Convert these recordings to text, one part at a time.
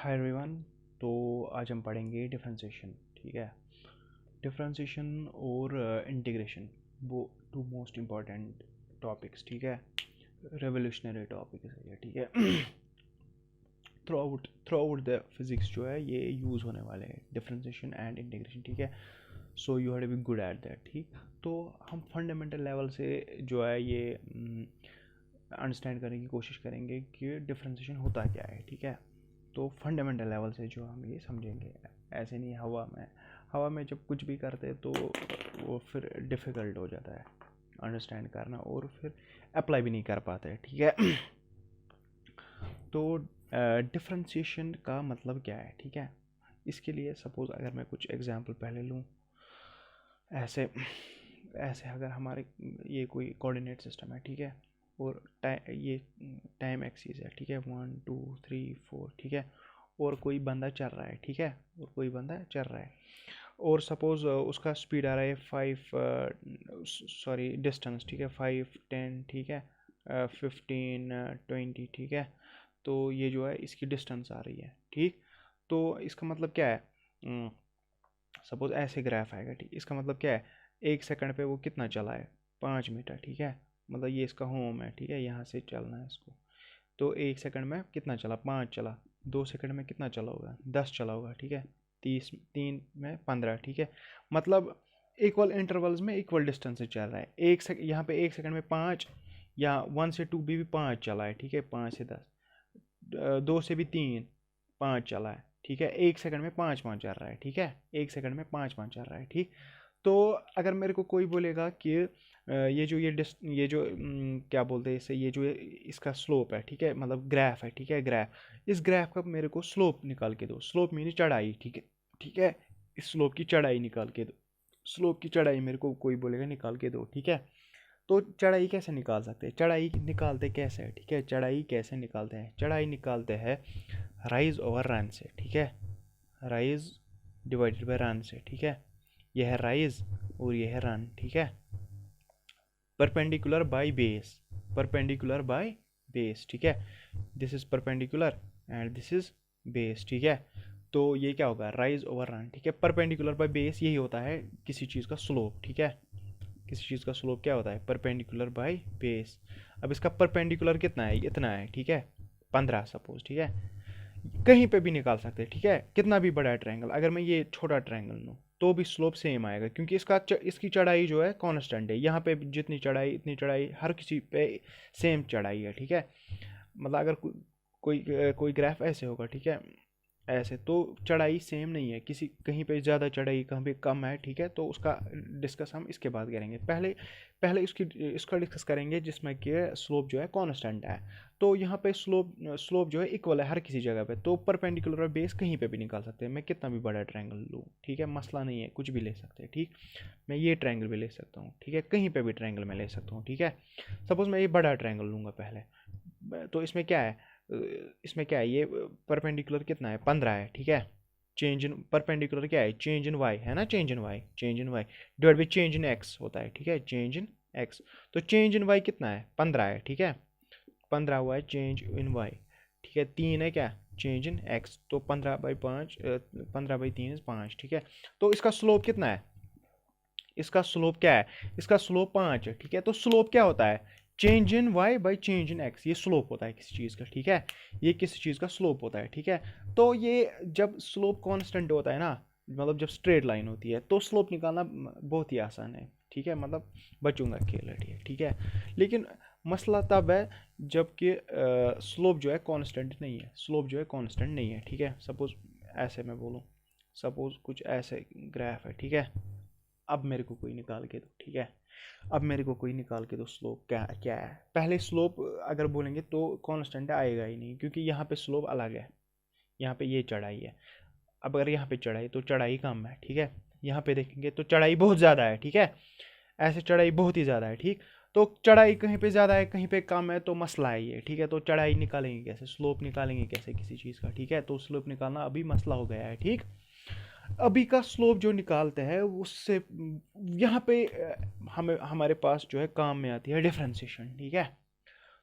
Hi everyone. तो आज हम पढ़ेंगे डिफरेंशिएशन। ठीक है, डिफरेंशिएशन और इंटीग्रेशन, वो टू मोस्ट इम्पॉर्टेंट टॉपिक्स। ठीक है, रेवोल्यूशनरी टॉपिक है ये। ठीक है, थ्रू आउट द फिजिक्स जो है ये यूज़ होने वाले हैं, डिफरेंशिएशन एंड इंटीग्रेशन। ठीक है, so you have to be good at that. ठीक, तो हम फंडामेंटल लेवल से जो है ये अंडरस्टैंड करने की कोशिश करेंगे कि डिफरेंशिएशन होता क्या है। ठीक है, तो फंडामेंटल लेवल से जो हम ये समझेंगे, ऐसे नहीं हवा में जब कुछ भी करते तो वो फिर डिफ़िकल्ट हो जाता है अंडरस्टैंड करना और फिर अप्लाई भी नहीं कर पाते। ठीक है, तो डिफरेंशिएशन का मतलब क्या है। ठीक है, इसके लिए सपोज़ अगर मैं कुछ एग्जांपल पहले लूँ, ऐसे ऐसे अगर हमारे ये कोई कोऑर्डिनेट सिस्टम है। ठीक है, और ये टाइम एक्सिस है। ठीक है, 1 2 3 4। ठीक है, और कोई बंदा चल रहा है। ठीक है, और कोई बंदा चल रहा है और सपोज़ उसका स्पीड आ रहा है 5 डिस्टेंस। ठीक है, 5 10। ठीक है, 15 20। ठीक है, तो ये जो है इसकी डिस्टेंस आ रही है। ठीक, तो इसका मतलब क्या है, सपोज़ ऐसे ग्राफ आएगा। ठीक, इसका मतलब क्या है, 1 सेकंड पे वो कितना चला है, 5 मीटर। ठीक है, मतलब ये इसका होम है। ठीक है, यहाँ से चलना है इसको, तो 1 सेकंड में कितना चला, 5 चला। 2 सेकंड में कितना चला होगा, 10 चला होगा। ठीक है, 30, 3 में 15। ठीक है, मतलब इक्वल इंटरवल्स में इक्वल डिस्टेंस से चल रहा है। यहाँ पे 1 सेकंड में 5, या 1 से 2 भी 5 चला है। ठीक है, 5 से 10, 2 से भी 3, 5 चला है। ठीक है, 1 सेकंड में 5 5 चल रहा है। ठीक है, 1 सेकंड में 5 5 चल रहा है। ठीक, तो अगर मेरे को कोई बोलेगा कि ये जो क्या बोलते हैं इसे, ये जो इसका स्लोप है। ठीक है, मतलब ग्राफ है। ठीक है, ग्राफ, इस ग्राफ का मेरे को स्लोप निकाल के दो। स्लोप मीन चढ़ाई। ठीक है, ठीक है, इस स्लोप की चढ़ाई निकाल के दो। स्लोप की चढ़ाई मेरे को कोई बोलेगा निकाल के दो। ठीक है, तो चढ़ाई कैसे निकाल सकते हैं, चढ़ाई निकालते कैसे है। ठीक है, चढ़ाई कैसे निकालते हैं, चढ़ाई निकालते हैं राइज ओवर रन से। ठीक है, राइज डिवाइडेड बाय रन से। ठीक है, यह है राइज और यह है रन। ठीक है, perpendicular by base, perpendicular by base. ठीक है, this is perpendicular and this is base. ठीक है, तो ये क्या होगा, राइज ओवर रन। ठीक है, परपेंडिकुलर बाय बेस यही होता है किसी चीज़ का स्लोप। ठीक है, किसी चीज़ का स्लोप क्या होता है, परपेंडिकुलर बाय बेस। अब इसका परपेंडिकुलर कितना है, इतना है। ठीक है, 15 सपोज। ठीक है, कहीं पे भी निकाल सकते हैं। ठीक है, कितना भी बड़ा ट्रायंगल, अगर मैं ये छोटा ट्रायंगल लूँ तो भी स्लोप सेम आएगा, क्योंकि इसकी चढ़ाई जो है कांस्टेंट है। यहाँ पे जितनी चढ़ाई इतनी चढ़ाई, हर किसी पे सेम चढ़ाई है। ठीक है, मतलब अगर कोई ग्राफ ऐसे होगा। ठीक है, ऐसे तो चढ़ाई सेम नहीं है, किसी कहीं पे ज़्यादा चढ़ाई कहीं पे कम है। ठीक है, तो उसका डिस्कस हम इसके बाद करेंगे। पहले पहले इसका डिस्कस करेंगे जिसमें कि स्लोप जो है कांस्टेंट है। तो यहाँ पे स्लोप जो है इक्वल है हर किसी जगह पे, तो परपेंडिकुलर और बेस कहीं पे भी निकाल सकते हैं। मैं कितना भी बड़ा ट्रायंगल लूँ, ठीक है, मसला नहीं है, कुछ भी ले सकते हैं। ठीक, मैं ये ट्रायंगल भी ले सकता हूँ। ठीक है, कहीं पे भी ट्रायंगल मैं ले सकता हूँ। ठीक है, सपोज़ मैं ये बड़ा ट्रायंगल लूँगा पहले, तो इसमें क्या है, ये परपेंडिकुलर कितना है, 15 है। ठीक है, चेंज इन परपेंडिकुलर क्या है, चेंज इन वाई है ना, change in y divide by change in x होता है। ठीक है, चेंज इन एक्स, तो चेंज इन वाई कितना है, 15 है। ठीक है, 15 हुआ है चेंज इन वाई। ठीक है, 3 है क्या, चेंज इन एक्स, तो 15/5, 15/3 5। ठीक है, तो इसका स्लोप कितना है, इसका स्लोप क्या है, इसका स्लोप 5 है। ठीक है, तो स्लोप क्या होता है, change in Y by change in x, ये स्लोप होता है किसी चीज़ का। ठीक है, ये किसी चीज़ का स्लोप होता है। ठीक है, तो ये जब स्लोप कांस्टेंट होता है ना, मतलब जब स्ट्रेट लाइन होती है तो स्लोप निकालना बहुत ही आसान है। ठीक है, मतलब बचूंगा खेल है। ठीक है, लेकिन मसला तब है जबकि स्लोप जो है कांस्टेंट नहीं है, स्लोप जो है कांस्टेंट नहीं है। ठीक है, सपोज ऐसे मैं बोलूँ, सपोज कुछ ऐसे ग्राफ है। ठीक है, अब मेरे को कोई निकाल के दो। ठीक है, अब मेरे को कोई निकाल के दो स्लोप क्या क्या है। पहले स्लोप अगर बोलेंगे तो कांस्टेंट आएगा ही नहीं, क्योंकि यहाँ पे स्लोप अलग है, यहाँ पे ये चढ़ाई है। अब अगर यहाँ पे चढ़ाई तो चढ़ाई कम है। ठीक है, यहाँ पे देखेंगे तो चढ़ाई बहुत ज़्यादा है। ठीक है, ऐसे चढ़ाई बहुत ही ज़्यादा है। ठीक, तो चढ़ाई कहीं पे ज़्यादा है कहीं पे कम है, तो मसला है ये। ठीक है, तो चढ़ाई निकालेंगे कैसे, स्लोप निकालेंगे कैसे किसी चीज़ का। ठीक है, तो स्लोप निकालना अभी मसला हो गया है। ठीक, अभी का स्लोप जो निकालते हैं उससे यहाँ पे हमें हमारे पास जो है काम में आती है डिफरेंशिएशन। ठीक है,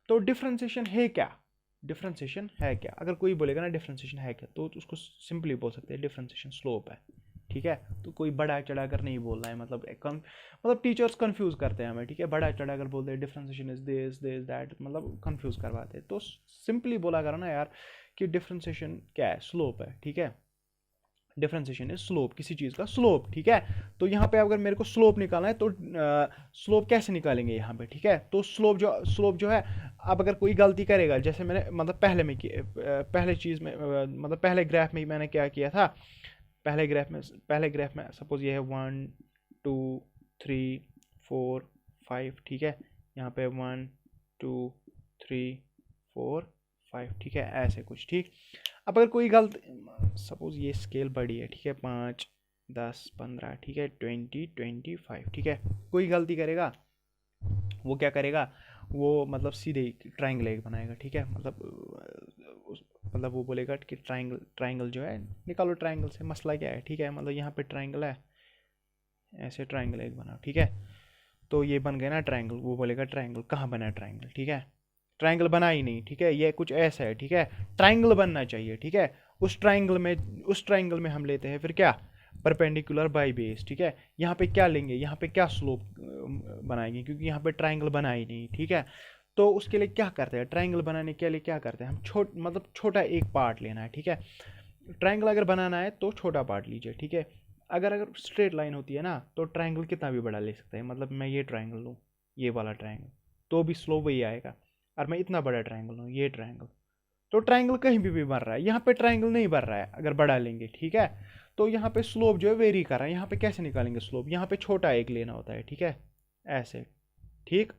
तो डिफरेंशिएशन है क्या, डिफ्रेंसिएशन है क्या। अगर कोई बोलेगा ना डिफ्रेंसिएशन है क्या, तो उसको सिंपली बोल सकते हैं डिफ्रेंसिएशन स्लोप है, ठीक है। तो कोई बड़ा चढ़ा कर नहीं बोलना है, मतलब टीचर्स कंफ्यूज करते हैं हमें, ठीक है। बड़ा चढ़ा कर बोलते हैं differentiation is this this that, मतलब कंफ्यूज करवाते हैं। तो सिंपली बोला करो ना यार कि डिफ्रेंसिएशन क्या है, स्लोप है, ठीक है। डिफरेंशिएशन इज स्लोप, किसी चीज़ का स्लोप, ठीक है। तो यहाँ पे अगर मेरे को स्लोप निकालना है तो स्लोप कैसे निकालेंगे यहाँ पे, ठीक है। तो स्लोप जो है, अब अगर कोई गलती करेगा, जैसे मैंने मतलब पहले चीज़ में मतलब पहले ग्राफ में मैंने क्या किया था, पहले ग्राफ में सपोज ये है 1 2 3 4 5, ठीक है। यहाँ पे 1 2 3 4 5, ठीक है, ऐसे कुछ, ठीक। अब अगर कोई गलत, सपोज ये स्केल बड़ी है, ठीक है, 5 10 15, ठीक है, 20 25, ठीक है। कोई गलती करेगा, वो क्या करेगा, वो मतलब सीधे ट्राइंगल एक बनाएगा, ठीक है। मतलब वो बोलेगा कि ट्राइंगल जो है निकालो, ट्राइंगल से मसला क्या है, ठीक है। मतलब यहाँ पे ट्राइंगल है, ऐसे ट्राइंगल एक बनाओ, ठीक है। तो ये बन गया ना ट्राइंगल, वो बोलेगा ट्राइंगल कहाँ बना है ट्राइंगल, ठीक है। ट्राइंगल बना ही नहीं, ठीक है, ये कुछ ऐसा है, ठीक है। ट्राइंगल बनना चाहिए, ठीक है। उस ट्राइंगल में हम लेते हैं फिर क्या, परपेंडिकुलर बाय बेस, ठीक है। यहाँ पे क्या लेंगे, यहाँ पे क्या स्लोप बनाएंगे, क्योंकि यहाँ पे ट्राइंगल बना ही नहीं, ठीक है। तो उसके लिए क्या करते हैं, ट्राइंगल बनाने के लिए क्या करते हैं हम, मतलब छोटा एक पार्ट लेना है, ठीक है। ट्राइंगल अगर बनाना है तो छोटा पार्ट लीजिए, ठीक है। अगर स्ट्रेट लाइन होती है ना, तो ट्राइंगल कितना भी बड़ा ले सकते हैं। मतलब मैं ये ट्राइंगल लूँ, ये वाला ट्राइंगल, तो भी स्लोप वही आएगा। और मैं इतना बड़ा ट्राइंगल लूँ, ये ट्राइंगल, तो ट्राइंगल कहीं भी बन रहा है, यहाँ पे ट्राइंगल नहीं बन रहा है अगर बड़ा लेंगे, ठीक है। तो यहाँ पे स्लोप जो है वेरी कर रहा है। यहाँ पे कैसे निकालेंगे स्लोप, यहाँ पे छोटा एक लेना होता है, ठीक है, ऐसे, ठीक।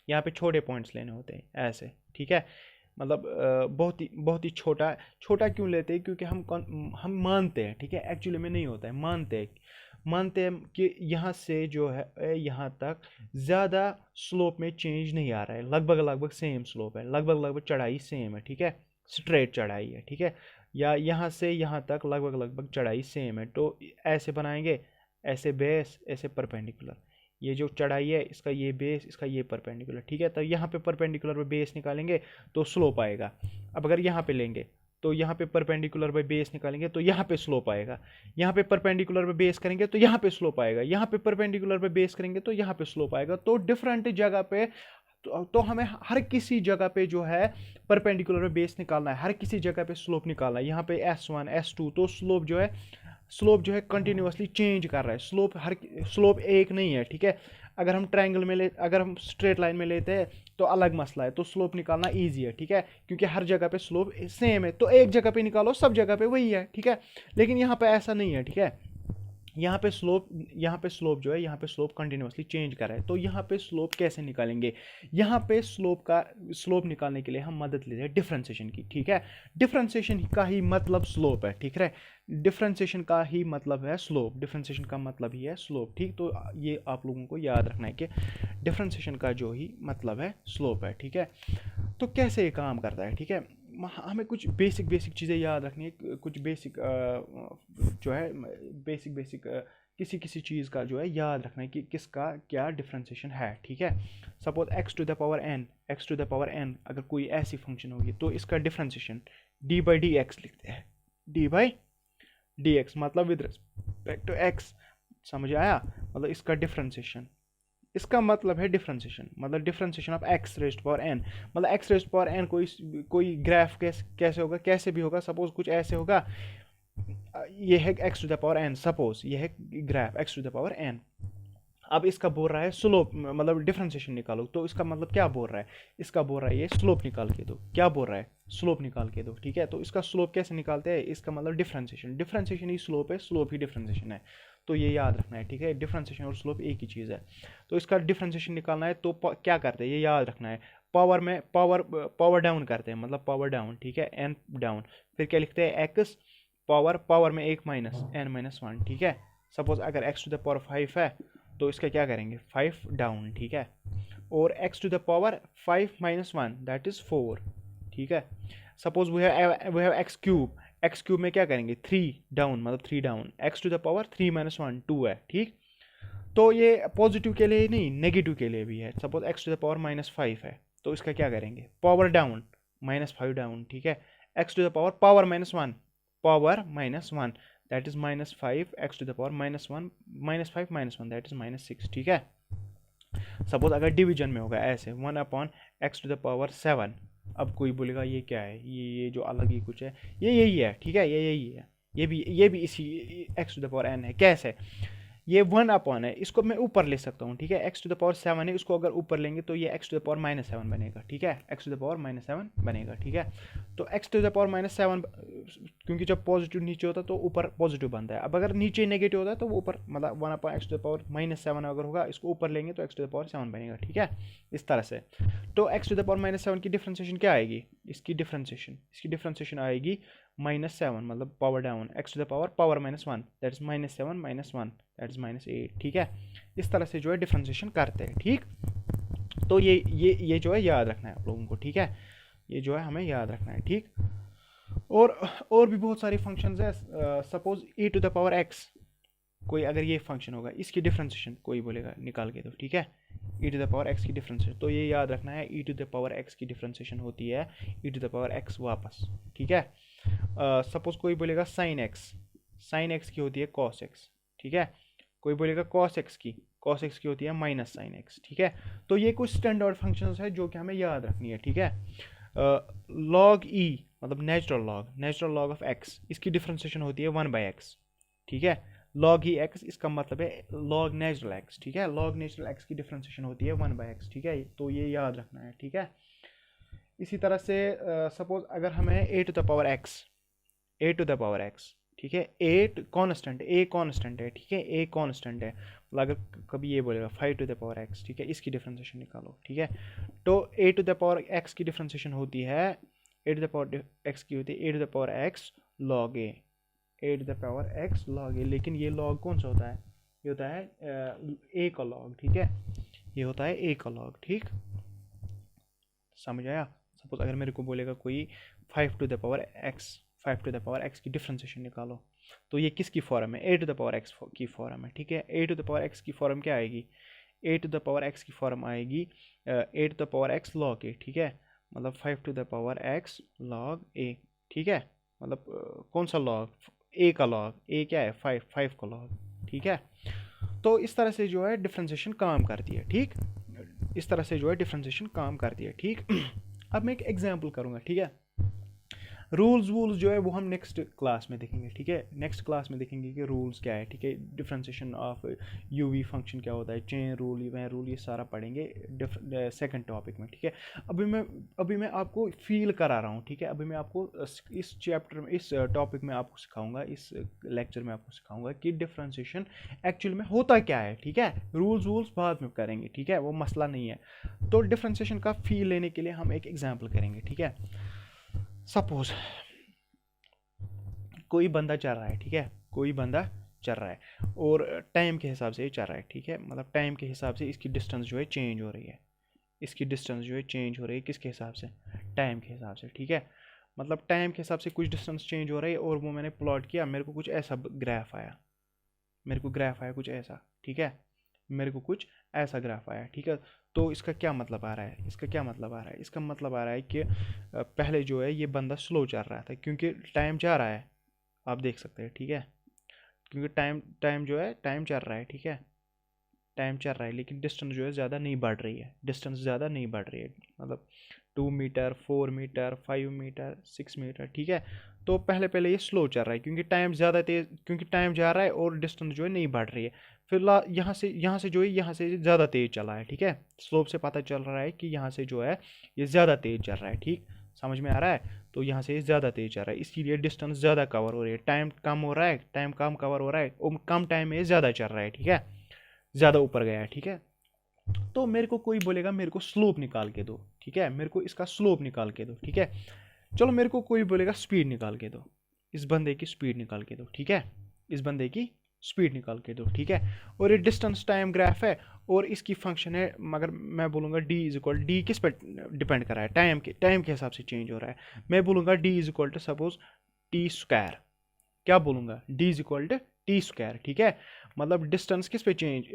यहाँ पे छोटे पॉइंट्स लेने होते हैं ऐसे, ठीक है। मतलब बहुत ही छोटा छोटा क्यों लेते हैं, क्योंकि हम मानते हैं, ठीक है, एक्चुअली में नहीं होता है, मानते हैं कि यहाँ से जो है यहाँ तक ज़्यादा स्लोप में चेंज नहीं आ रहा है, लगभग सेम स्लोप है, लगभग चढ़ाई सेम है, ठीक है, स्ट्रेट चढ़ाई है, ठीक है। या यहाँ से यहाँ तक लगभग चढ़ाई सेम है, तो ऐसे बनाएंगे, ऐसे बेस, ऐसे परपेंडिकुलर, ये जो चढ़ाई है इसका ये बेस, इसका ये परपेंडिकुलर, ठीक है। तो यहाँ पे परपेंडिकुलर पे बेस निकालेंगे तो स्लोप आएगा। अब अगर यहाँ पे लेंगे तो यहाँ पे परपेंडिकुलर पे बेस निकालेंगे तो यहाँ पे स्लोप आएगा। यहाँ पे परपेंडिकुलर पे बेस करेंगे तो यहाँ पे स्लोप आएगा। यहाँ पे परपेंडिकुलर पे बेस करेंगे तो यहाँ पे स्लोप आएगा। तो डिफरेंट जगह पे तो हमें हर किसी जगह पे जो है परपेंडिकुलर पे बेस निकालना है, हर किसी जगह पे स्लोप निकालना है। यहाँ पे S1 S2, तो स्लोप जो है कंटिन्यूसली चेंज कर रहा है। स्लोप एक नहीं है, ठीक है। अगर हम स्ट्रेट लाइन में लेते हैं तो अलग मसला है, तो स्लोप निकालना इजी है, ठीक है, क्योंकि हर जगह पे स्लोप सेम है। तो एक जगह पे निकालो, सब जगह पे वही है, ठीक है। लेकिन यहाँ पे ऐसा नहीं है, ठीक है। यहाँ पे स्लोप जो है, यहाँ पे स्लोप कंटिन्यूसली चेंज कर रहा है। तो यहाँ पे स्लोप कैसे निकालेंगे, यहाँ पे स्लोप निकालने के लिए हम मदद लेते हैं डिफरेंशिएशन की, ठीक है। डिफरेंशिएशन का ही मतलब स्लोप है, ठीक है। डिफरेंशिएशन का ही मतलब है स्लोप, डिफरेंशिएशन का मतलब ही है स्लोप, ठीक। तो ये आप लोगों को याद रखना है कि डिफरेंशिएशन का जो ही मतलब है स्लोप है, ठीक है। तो कैसे ये काम करता है, ठीक है। हमें कुछ बेसिक चीज़ें याद रखनी है, कुछ बेसिक जो है बेसिक किसी चीज़ का जो है याद रखना है कि किसका क्या डिफरेंशिएशन है, ठीक है। Suppose x to the power n अगर कोई ऐसी फंक्शन होगी तो इसका डिफरेंशिएशन d/dx लिखते हैं। d/dx मतलब विद रिस्पेक्ट टू x, समझ आया। मतलब इसका डिफरेंशिएशन, इसका मतलब है डिफरेंशिएशन, मतलब differentiation of x raised power n। मतलब x रेज़्ड पावर n कोई ग्राफ कैसे होगा, कैसे भी होगा। सपोज कुछ ऐसे होगा, ये है x to the power n, suppose ये है graph x to the power n। अब इसका बोल रहा है स्लोप, मतलब डिफरेंशिएशन निकालो, तो इसका मतलब क्या बोल रहा है, इसका बोल रहा है ये स्लोप निकाल के दो। क्या बोल रहा है, स्लोप निकाल के दो, ठीक है। तो इसका स्लोप कैसे निकालते हैं, इसका मतलब डिफरेंशिएशन ही स्लोप है, स्लोप ही डिफरेंशिएशन है। तो ये याद रखना है, ठीक है। डिफरेंशिएशन और स्लोप एक ही चीज़ है। तो इसका डिफरेंशिएशन निकालना है तो क्या करते हैं, ये याद रखना है। पावर डाउन करते हैं, मतलब पावर डाउन, ठीक है, n डाउन। फिर क्या लिखते हैं, x पावर में एक माइनस n-1, ठीक है। सपोज अगर x टू द पावर 5 है तो इसका क्या करेंगे, 5 डाउन, ठीक है। और x to the power 5 - 1 that is 4, ठीक है। Suppose we have x cube में क्या करेंगे, 3 डाउन, मतलब 3 down. x to the power 3 - 1 2 है, ठीक। तो ये पॉजिटिव के लिए नहीं, नेगेटिव के लिए भी है। Suppose x to the power -5 है तो इसका क्या करेंगे, पावर डाउन, -5 डाउन, ठीक है। x to the power power -1, power -1 that is -5, x to the power -1 -5 -1 that is -6, ठीक है। सपोज अगर डिवीजन में होगा ऐसे 1/x टू द पावर 7, अब कोई बोलेगा ये क्या है, ये जो अलग ही कुछ है, ये यही है, ठीक है, ये यही है, ये भी इसी x to the power n है। कैसे, ये 1 है, इसको मैं ऊपर ले सकता हूँ, ठीक है। x टू द पावर 7 है, इसको अगर ऊपर लेंगे तो ये x टू द पावर -7 बनेगा, ठीक है, x टू द पावर -7 बनेगा, ठीक है। तो x टू द पावर -7, क्योंकि जब पॉजिटिव नीचे होता है तो ऊपर पॉजिटिव बनता है। अब अगर नीचे नेगेटिव होता है तो वो ऊपर, मतलब 1/x टू द पावर -7 अगर होगा, इसको ऊपर लेंगे तो x टू द पावर 7 बनेगा, ठीक है, इस तरह से। तो x टू द पावर -7 की डिफ्रेंसिएशन क्या आएगी, इसकी डिफ्रेंसिएशन आएगी -7, मतलब power down, x to the power -1 that is -7 -1 that is -8, ठीक है। इस तरह से जो है डिफ्रेंसिएशन करते हैं, ठीक। तो ये जो है याद रखना है आप लोगों को, ठीक है, ये जो है हमें याद रखना है, ठीक। और भी बहुत सारी फंक्शंस है। Suppose e to the power x, कोई अगर ये फंक्शन होगा, इसकी डिफ्रेंसिएशन कोई बोलेगा निकाल के दो, ठीक है, e to the power x की डिफ्रेंसिएशन। तो ये याद रखना है, e to the power x की डिफ्रेंसिएशन होती है e to the power x वापस, ठीक है। सपोज कोई बोलेगा साइन x की होती है cos x, ठीक है। कोई बोलेगा cos x की होती है माइनस साइन x, ठीक है। तो ये कुछ स्टैंडर्ड फंक्शंस है जो कि हमें याद रखनी है, ठीक है। log e मतलब नेचुरल लॉग ऑफ x, इसकी डिफ्रेंसिएशन होती है 1/x, ठीक है। log e x इसका मतलब है log नेचुरल x, ठीक है, log नेचुरल x की डिफ्रेंसिएशन होती है 1/x, ठीक है। तो ये याद रखना है, ठीक है। इसी तरह से सपोज अगर हमें a to the power x, ठीक है, a कांस्टेंट है, ठीक है, a कांस्टेंट है, मतलब अगर कभी ये बोलेगा 5 टू द पावर x, ठीक है, इसकी डिफ्रेंसिएशन निकालो, ठीक है। तो a to the power x की डिफ्रेंसिएशन होती है, a to the power x की होती है a to the power x log a to the power x log a, लेकिन ये log कौन सा होता है, ये होता है a का log, ठीक है, ये होता है a का log, ठीक, समझ आया। सपोज अगर मेरे को बोलेगा कोई 5 टू द पावर x की डिफ्रेंसिएशन निकालो, तो ये किसकी फॉर्म है, a to the power x की फॉर्म है, ठीक है। a to the power x की फॉर्म क्या आएगी, a to the power x की फॉर्म आएगी a to the power x log a, ठीक है, मतलब 5 to the power x log a, ठीक है, मतलब कौन सा log, a का log, a क्या है 5 का log, ठीक है। तो इस तरह से जो है डिफ्रेंसिएशन काम करती है, ठीक, इस तरह से जो है डिफ्रेंसिएशन काम करती है, ठीक। अब मैं एक एग्जांपल करूंगा, ठीक है। रूल्स वूल्स जो है वो हम नेक्स्ट क्लास में देखेंगे, ठीक है, नेक्स्ट क्लास में देखेंगे कि रूल्स क्या है, ठीक है, डिफ्रेंसिएशन ऑफ यूवी फंक्शन क्या होता है, चेन रूल, इवेंट रूल, ये सारा पढ़ेंगे सेकंड टॉपिक में, ठीक है। अभी मैं आपको फील करा रहा हूँ, ठीक है, अभी मैं आपको इस चैप्टर में, इस टॉपिक में आपको सिखाऊंगा, इस लेक्चर में आपको सिखाऊंगा कि डिफ्रेंसिएशन एक्चुअल में होता क्या है, ठीक है। रूल्स वूल्स बाद में करेंगे, ठीक है, वो मसला नहीं है। तो डिफ्रेंसिएशन का फील लेने के लिए हम एक एग्जाम्पल करेंगे, ठीक है। सपोज कोई बंदा चल रहा है, ठीक है, कोई बंदा चल रहा है और टाइम के हिसाब से ये चल रहा है, ठीक है, मतलब टाइम के हिसाब से इसकी डिस्टेंस जो है चेंज हो रही है, इसकी डिस्टेंस जो है चेंज हो रही है, किसके हिसाब से, टाइम के हिसाब से, ठीक है। मतलब टाइम के हिसाब से कुछ डिस्टेंस चेंज हो रही है और वो मैंने प्लॉट किया, मेरे को कुछ ऐसा ग्राफ आया, कुछ ऐसा, ठीक है, मेरे को कुछ ऐसा ग्राफ आया, ठीक है। तो इसका क्या मतलब आ रहा है, इसका मतलब आ रहा है कि पहले जो है ये बंदा स्लो चल रहा था, क्योंकि टाइम जा रहा है, आप देख सकते हैं, ठीक है, क्योंकि टाइम जो है टाइम चल रहा है, ठीक है, टाइम चल रहा है, लेकिन डिस्टेंस जो है ज़्यादा नहीं बढ़ रही है, मतलब 2 मीटर 4 मीटर 5 मीटर 6 मीटर, ठीक है। तो पहले ये स्लो चल रहा है क्योंकि टाइम जा रहा है और डिस्टेंस जो है नहीं बढ़ रही है। फिर यहाँ से जो है यहाँ से ज़्यादा तेज़ चला है, ठीक है, स्लोप से पता चल रहा है कि यहाँ से जो है ये ज़्यादा तेज़ चल रहा है, ठीक, समझ में आ रहा है। तो यहाँ से ज़्यादा तेज़ चल रहा है, इसीलिए डिस्टेंस ज़्यादा कवर हो रही है, टाइम कम हो रहा है, टाइम कम कवर हो रहा है और कम टाइम में ज़्यादा चल रहा है, ठीक है, ज़्यादा ऊपर गया है, ठीक है। तो मेरे को कोई बोलेगा मेरे को स्लोप निकाल के दो, ठीक है, मेरे को इसका स्लोप निकाल के दो, ठीक है। चलो मेरे को कोई बोलेगा स्पीड निकाल के दो, इस बंदे की स्पीड निकाल के दो, ठीक है, इस बंदे की स्पीड निकाल के दो, ठीक है। और ये डिस्टेंस टाइम ग्राफ है और इसकी फंक्शन है, मगर मैं बोलूँगा डी किस पर डिपेंड कर रहा है, टाइम के हिसाब से चेंज हो रहा है। मैं बोलूँगा D is equal to suppose T square, क्या बोलूँगा, D is equal to T square, ठीक है। मतलब डिस्टेंस किस पे चेंज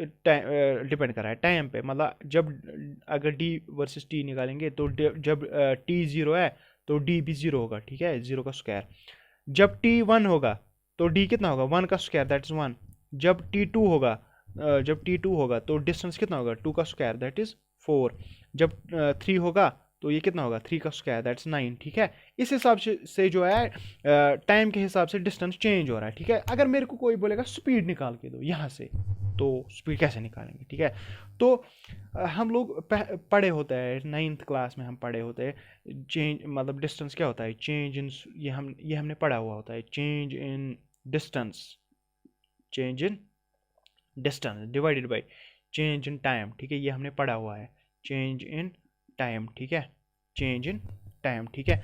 डिपेंड कर रहा है, टाइम पे, मतलब जब अगर डी वर्सेस टी निकालेंगे तो जब टी 0 है तो डी भी 0 होगा, ठीक है, 0 का स्क्वायर। जब टी 1 होगा तो डी कितना होगा, 1 का स्क्वायर दैट इज़ 1। जब टी 2 होगा जब टी 2 होगा तो डिस्टेंस कितना होगा, 2 का स्क्वायर दैट इज़ 4। जब 3 होगा तो ये कितना होगा, 3 का स्क्वायर दैट्स 9, ठीक है। इस हिसाब से जो है टाइम के हिसाब से डिस्टेंस चेंज हो रहा है, ठीक है। अगर मेरे को कोई बोलेगा स्पीड निकाल के दो यहाँ से, तो स्पीड कैसे निकालेंगे, ठीक है। तो हम लोग पढ़े होते हैं 9th क्लास में, हम पढ़े होते हैं चेंज मतलब डिस्टेंस क्या होता है, चेंज इन, ये हमने पढ़ा हुआ होता है, change in distance, change in distance divided by change in time, ठीक है, ये हमने पढ़ा हुआ है, चेंज इन टाइम, ठीक है, चेंज इन टाइम, ठीक है,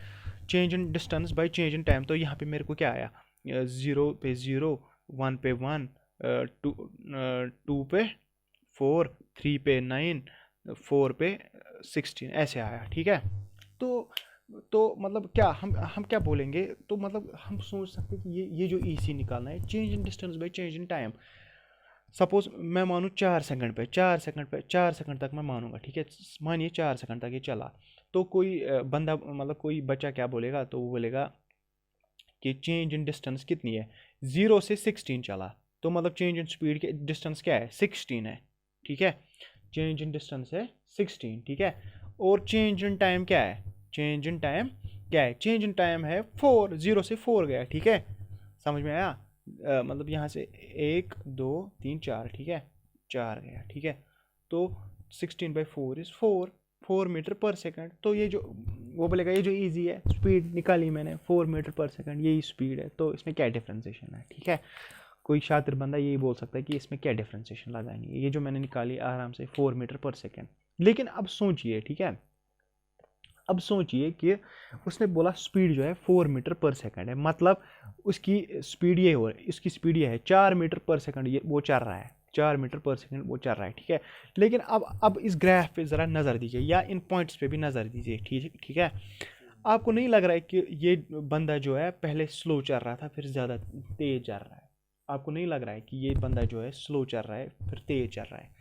change in distance by change in time. तो यहाँ पे मेरे को क्या आया, 0 पे 0, 1 पे 1, 2 पे 4, 3 पे 9, 4 पे 16, ऐसे आया, ठीक है। तो मतलब क्या हम क्या बोलेंगे, तो मतलब हम सोच सकते हैं कि ये जो ईसी निकालना है, change in distance by change in time. Suppose मैं मानूँ 4 सेकंड पे 4 सेकंड तक मैं मानूंगा, ठीक है, मानिए 4 सेकंड तक ये चला। तो कोई बंदा मतलब कोई बच्चा क्या बोलेगा, तो वो बोलेगा कि चेंज इन डिस्टेंस कितनी है, 0 से 16 चला, तो मतलब चेंज इन स्पीड के डिस्टेंस क्या है, 16 है, ठीक है, चेंज इन डिस्टेंस है 16, ठीक है। और चेंज इन टाइम क्या है, चेंज इन टाइम क्या है, चेंज इन टाइम है 4, 0 से 4 गया, ठीक है, समझ में आया। मतलब यहाँ से 1 2 3 4, ठीक है, 4 गया, ठीक है। तो 16/4 इज़ 4 मीटर पर सेकंड। तो ये जो वो बोलेगा ये जो इजी है, स्पीड निकाली मैंने 4 मीटर पर सेकंड, यही स्पीड है, तो इसमें क्या डिफ्रेंसिएशन है, ठीक है। कोई शातिर बंदा यही बोल सकता है कि इसमें क्या डिफ्रेंसिएशन लगाएंगे, ये जो मैंने निकाली आराम से 4 मीटर पर सेकंड। लेकिन अब सोचिए, ठीक है, अब सोचिए कि उसने बोला स्पीड जो है 4 मीटर पर सेकंड है, मतलब उसकी स्पीड ये हो रही है, इसकी स्पीड ये है 4 मीटर पर सेकंड, ये वो चल रहा है 4 मीटर पर सेकंड वो चल रहा है, ठीक है। लेकिन अब इस ग्राफ पे ज़रा नज़र दीजिए, या इन पॉइंट्स पे भी नज़र दीजिए, ठीक है। आपको नहीं लग रहा है कि ये बंदा जो है पहले स्लो चल रहा था फिर ज़्यादा तेज़ चल रहा है, आपको नहीं लग रहा है कि ये बंदा जो है स्लो चल रहा है फिर तेज़ चल रहा है,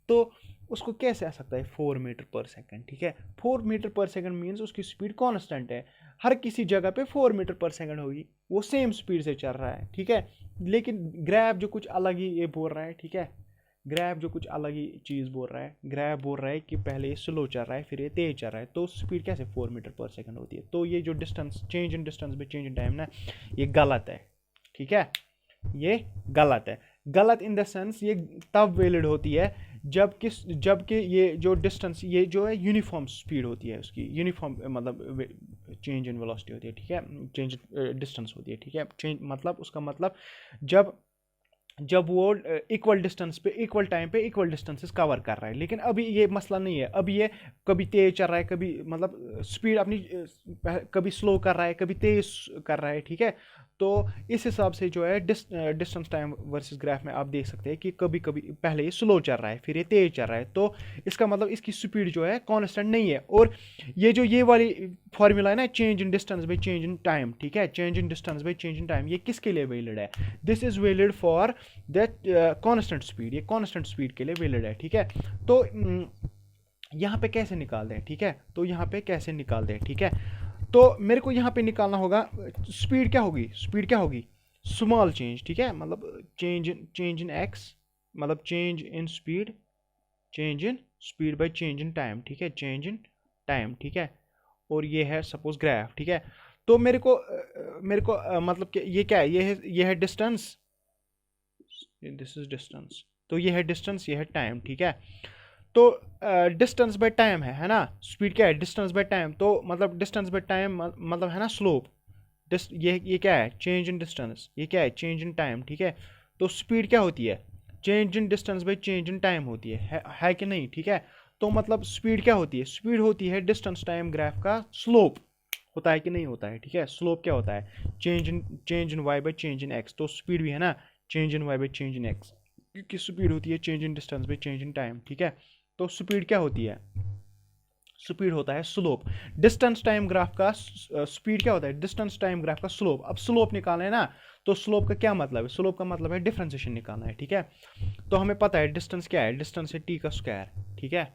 तो उसको कैसे आ सकता है 4 मीटर पर सेकंड, ठीक है। 4 मीटर पर सेकंड मीन्स उसकी स्पीड कांस्टेंट है, हर किसी जगह पे 4 मीटर पर सेकंड होगी, वो सेम स्पीड से चल रहा है, ठीक है। लेकिन ग्राफ जो कुछ अलग ही ये बोल रहा है, ठीक है, ग्राफ जो कुछ अलग ही चीज़ बोल रहा है, ग्राफ बोल रहा है कि पहले ये स्लो चल रहा है फिर ये तेज चल रहा है, तो स्पीड कैसे 4 मीटर पर सेकंड होती है। तो ये जो डिस्टेंस, चेंज इन डिस्टेंस में चेंज इन टाइम ना, ये गलत है, ठीक है, ये गलत है। गलत इन द सेंस ये तब वैलिड होती है जबकि ये जो डिस्टेंस ये जो है यूनिफॉर्म स्पीड होती है, उसकी यूनिफॉर्म मतलब चेंज इन वेलोसिटी होती है, ठीक है, चेंज डिस्टेंस होती है, ठीक है। चेंज मतलब उसका मतलब जब वो इक्वल डिस्टेंस पे इक्वल टाइम पे इक्वल डिस्टेंसेस कवर कर रहा है। लेकिन अभी ये मसला नहीं है, अभी ये कभी तेज चल रहा है, कभी मतलब स्पीड अपनी कभी स्लो कर रहा है, कभी तेज कर रहा है, ठीक है। तो इस हिसाब से जो है डिस्टेंस टाइम वर्सेस ग्राफ में आप देख सकते हैं कि कभी कभी पहले ये स्लो चल रहा है फिर ये तेज चल रहा है, तो इसका मतलब इसकी स्पीड जो है कांस्टेंट नहीं है। और ये वाली फॉर्मूला है ना, change in distance by change in time, ठीक है, change in distance by change in time, ये किसके लिए वैलिड है, this is valid for that constant speed, ये कांस्टेंट स्पीड के लिए वैलिड है, ठीक है। तो यहाँ पे कैसे निकाल दें, ठीक है, तो यहाँ पे कैसे निकाल दें, ठीक है। तो मेरे को यहाँ पे निकालना होगा स्पीड क्या होगी, स्पीड क्या होगी, स्मॉल चेंज, ठीक है, मतलब चेंज इन एक्स, मतलब change in speed by change in time, ठीक है, चेंज इन टाइम, ठीक है। और ये है सपोज ग्राफ, ठीक है। तो मेरे को मतलब कि ये क्या है, ये है डिस्टेंस, दिस इज डिस्टेंस, तो ये है डिस्टेंस, ये है टाइम, ठीक है। तो डिस्टेंस बाय टाइम है ना, स्पीड क्या है, डिस्टेंस बाय टाइम, तो मतलब डिस्टेंस बाय टाइम मतलब है ना स्लोप, ये क्या है, चेंज इन डिस्टेंस, ये क्या है, चेंज इन टाइम, ठीक है। तो स्पीड क्या होती है, change in distance by change in time होती है कि नहीं, ठीक है। तो मतलब स्पीड क्या होती है, स्पीड होती है डिस्टेंस टाइम ग्राफ का स्लोप, होता है कि नहीं होता है, ठीक है। स्लोप क्या होता है, change in Y by change in x, तो स्पीड भी है ना change in Y by change in X, क्योंकि स्पीड होती है change in distance by change in time, ठीक है। तो स्पीड क्या होती है, स्पीड होता है स्लोप, डिस्टेंस टाइम ग्राफ का स्पीड क्या होता है, डिस्टेंस टाइम ग्राफ का स्लोप। अब स्लोप निकालना है ना, तो स्लोप का क्या मतलब है, स्लोप का मतलब है डिफरेंशिएशन निकालना है, ठीक है। तो हमें पता है डिस्टेंस क्या है, डिस्टेंस है टी का स्क्वायर, ठीक है,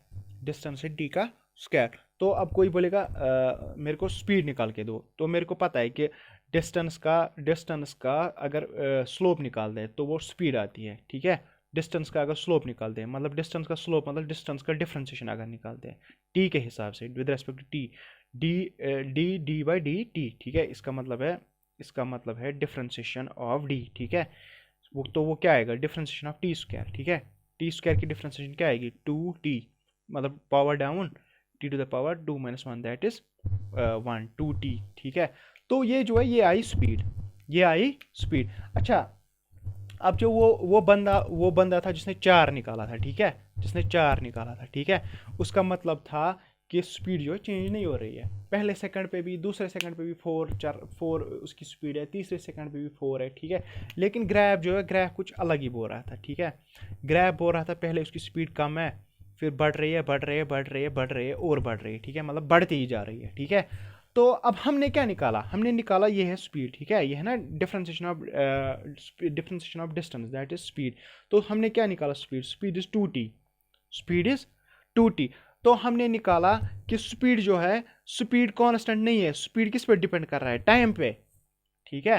डिस्टेंस है डी का स्क्वायर। तो अब कोई बोलेगा मेरे को स्पीड निकाल के दो, तो मेरे को पता है कि डिस्टेंस का अगर स्लोप निकाल दे तो वो स्पीड आती है, ठीक है। डिस्टेंस का अगर स्लोप निकाल दे, मतलब डिस्टेंस का स्लोप मतलब डिस्टेंस का डिफरेंशिएशन अगर निकालते हैं टी के हिसाब से with respect to T, D D D by D T, ठीक है। इसका मतलब है डिफरेंशिएशन ऑफ डी, ठीक है। वो क्या आएगा, डिफरेंशिएशन ऑफ टी स्क्वायर, ठीक है। टी स्क्वायर की डिफरेंशिएशन क्या आएगी, 2t, मतलब power down t to the power 2 - 1 that is 1, 2t, ठीक है। तो ये जो है ये आई स्पीड। अच्छा, अब जो वो बंदा था जिसने 4 निकाला था, ठीक है, ठीक है। उसका मतलब था कि स्पीड जो है चेंज नहीं हो रही है, पहले सेकंड पे भी, दूसरे सेकंड पे भी 4 उसकी स्पीड है, तीसरे सेकंड पे भी 4 है, ठीक है। लेकिन ग्रैफ कुछ अलग ही बोल रहा था, ठीक है। ग्रैफ बोल रहा था पहले उसकी स्पीड कम है, फिर बढ़ रही है और बढ़ रही है, ठीक है, मतलब बढ़ती ही जा रही है, ठीक है। तो अब हमने क्या निकाला, ये है स्पीड, ठीक है। ये है ना differentiation of distance that is speed. तो हमने क्या निकाला, स्पीड इज 2t। तो हमने निकाला कि स्पीड जो है, स्पीड कांस्टेंट नहीं है, स्पीड किस पे डिपेंड कर रहा है, टाइम पे, ठीक है।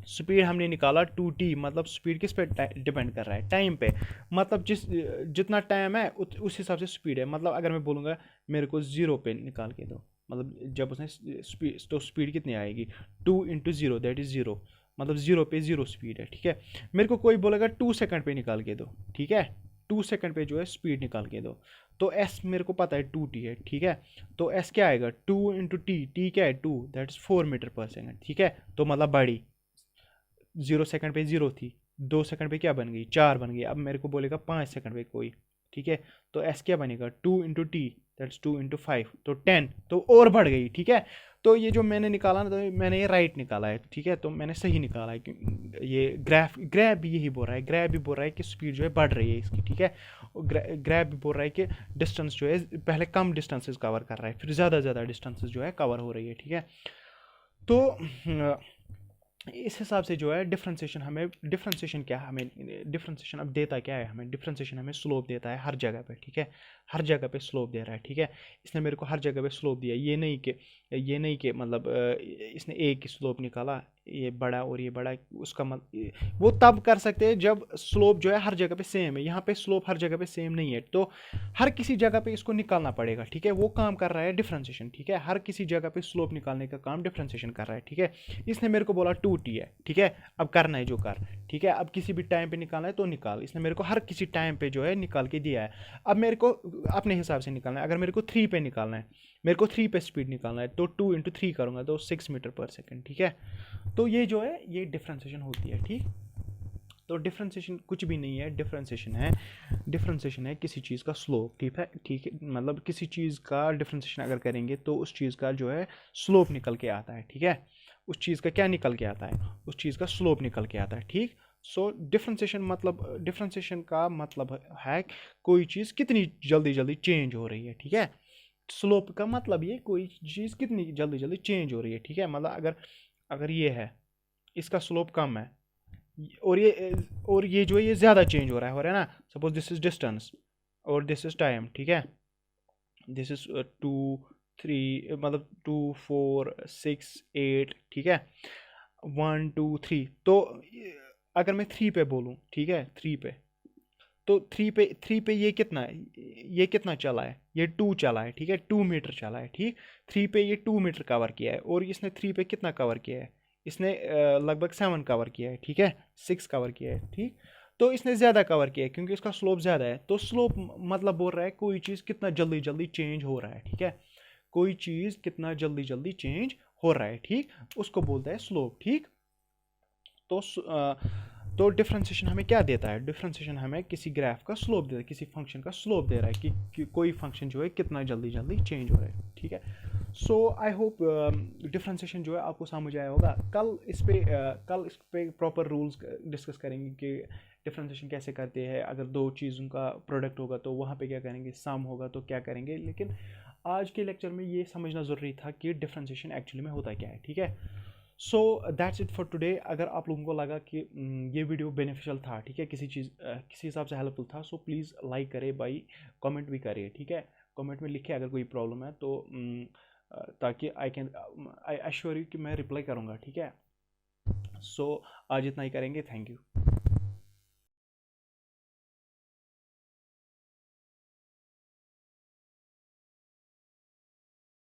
स्पीड हमने निकाला 2t, मतलब स्पीड किस पे डिपेंड कर रहा है, टाइम पे। मतलब जितना टाइम है उस हिसाब से स्पीड है। मतलब अगर मैं बोलूँगा मेरे को 0 पे निकाल के दो, मतलब जब उसने स्पीड कितनी आएगी, 2 × 0 दैट इज़ 0, मतलब 0 पे 0 स्पीड है, ठीक है। मेरे को कोई बोलेगा 2 सेकंड पे निकाल के दो, ठीक है, 2 सेकंड पे जो है स्पीड निकाल के दो। तो s मेरे को पता है 2t है, ठीक है। तो s क्या आएगा, 2 × t क्या है 2, दैट इज 4 मीटर पर सेकंड, ठीक है। तो मतलब बड़ी 0 सेकंड पे 0 थी, 2 सेकंड पे क्या बन गई, 4 बन गई। अब मेरे को बोलेगा 5 सेकंड पे कोई, ठीक है। तो एस क्या बनेगा, 2 × t दैट्स 2 × 5, तो 10, तो और बढ़ गई, ठीक है। तो ये जो मैंने निकाला ना, तो मैंने ये राइट निकाला है, ठीक है। तो मैंने सही निकाला है कि ये ग्राफ भी यही बोल रहा है, कि स्पीड जो है बढ़ रही है इसकी, ठीक है। ग्राफ भी बोल रहा है कि डिस्टेंस जो है पहले कम डिस्टेंसेस कवर कर रहा है, फिर ज़्यादा डिस्टेंसेस जो है कवर हो रही है, ठीक है। तो इस हिसाब से जो है डिफरेंशिएशन क्या हमें, डिफरेंशिएशन अब देता क्या है हमें, डिफरेंशिएशन हमें स्लोप देता है हर जगह पे, ठीक है। हर जगह पे स्लोप दे रहा है, ठीक है। इसने मेरे को हर जगह पे स्लोप दिया, ये नहीं कि मतलब इसने एक ही स्लोप निकाला, ये बड़ा और ये बड़ा, उसका वो तब कर सकते हैं जब स्लोप जो है हर जगह पे सेम है। यहाँ पे स्लोप हर जगह पे सेम नहीं है, तो हर किसी जगह पे इसको निकालना पड़ेगा, ठीक है। वो काम कर रहा है डिफरेंशिएशन, ठीक है। हर किसी जगह पे स्लोप निकालने का काम डिफरेंशिएशन कर रहा है, ठीक है। इसने मेरे को बोला 2t है, ठीक है। अब करना है जो कर, ठीक है। अब किसी भी टाइम पे निकालना है तो निकाल, इसने मेरे को हर किसी टाइम पे जो है निकाल के दिया है। अब मेरे को अपने हिसाब से निकालना है, अगर मेरे को 3 पे निकालना है, मेरे को 3 पे स्पीड निकालना है, तो 2 × 3 करूँगा तो 6 मीटर पर सेकंड, ठीक है। तो ये जो है ये डिफरेंशिएशन होती है, ठीक। तो डिफरेंशिएशन कुछ भी नहीं है, डिफरेंशिएशन है किसी चीज़ का स्लोप, ठीक है, मतलब किसी चीज़ का डिफरेंशिएशन अगर करेंगे तो उस चीज़ का जो है स्लोप निकल के आता है, ठीक है। उस चीज़ का क्या निकल के आता है, उस चीज़ का स्लोप निकल के आता है, ठीक। सो डिफरेंशिएशन का मतलब है कोई चीज़ कितनी जल्दी चेंज हो रही है, ठीक है। स्लोप का मतलब ये कोई चीज़ कितनी जल्दी चेंज हो रही है, ठीक है। मतलब अगर ये है, इसका स्लोप कम है, और ये जो है ये ज़्यादा चेंज हो रहा है ना। सपोज दिस इज डिस्टेंस और दिस इज टाइम, ठीक है। दिस इज 2 3, मतलब 2 4 6 8, ठीक है, 1 2 3। तो अगर मैं 3 पे बोलूँ, ठीक है, 3 पे, तो 3 पे ये कितना चला है, ये 2 चला है, ठीक है, 2 मीटर चला है, ठीक। 3 पे ये 2 मीटर कवर किया है, और इसने 3 पे कितना कवर किया है, इसने लगभग 7 कवर किया है, ठीक है, 6 कवर किया है, ठीक। तो इसने ज़्यादा कवर किया है क्योंकि इसका स्लोप ज़्यादा है। तो स्लोप मतलब बोल रहा है कोई चीज़ कितना जल्दी चेंज हो रहा है, ठीक है। कोई चीज़ कितना जल्दी चेंज हो रहा है, ठीक, उसको बोलता है स्लोप, ठीक। तो तो डिफरेंशिएशन हमें क्या देता है, डिफरेंशिएशन हमें किसी ग्राफ का स्लोप देता है, किसी फंक्शन का स्लोप दे रहा है कि कोई फंक्शन जो है कितना जल्दी चेंज हो रहा है, ठीक है। सो आई होप डिफरेंशिएशन जो है आपको समझ आया होगा। कल इस पे प्रॉपर रूल्स डिस्कस करेंगे कि डिफरेंशिएशन कैसे करते हैं, अगर दो चीज़ों का प्रोडक्ट होगा तो वहाँ पे क्या करेंगे, सम होगा तो क्या करेंगे। लेकिन आज के लेक्चर में ये समझना ज़रूरी था कि डिफरेंशिएशन एक्चुअली में होता क्या है, ठीक है। So that's it for today. अगर आप लोगों को लगा कि ये वीडियो बेनिफिशियल था, ठीक है, किसी हिसाब से हेल्पफुल था, सो प्लीज़ लाइक करें भाई, कमेंट भी करिए, ठीक है। कमेंट में लिखिए अगर कोई प्रॉब्लम है तो ताकि आई एश्योर यू कि मैं रिप्लाई करूँगा, ठीक है। सो आज इतना ही करेंगे। Thank you.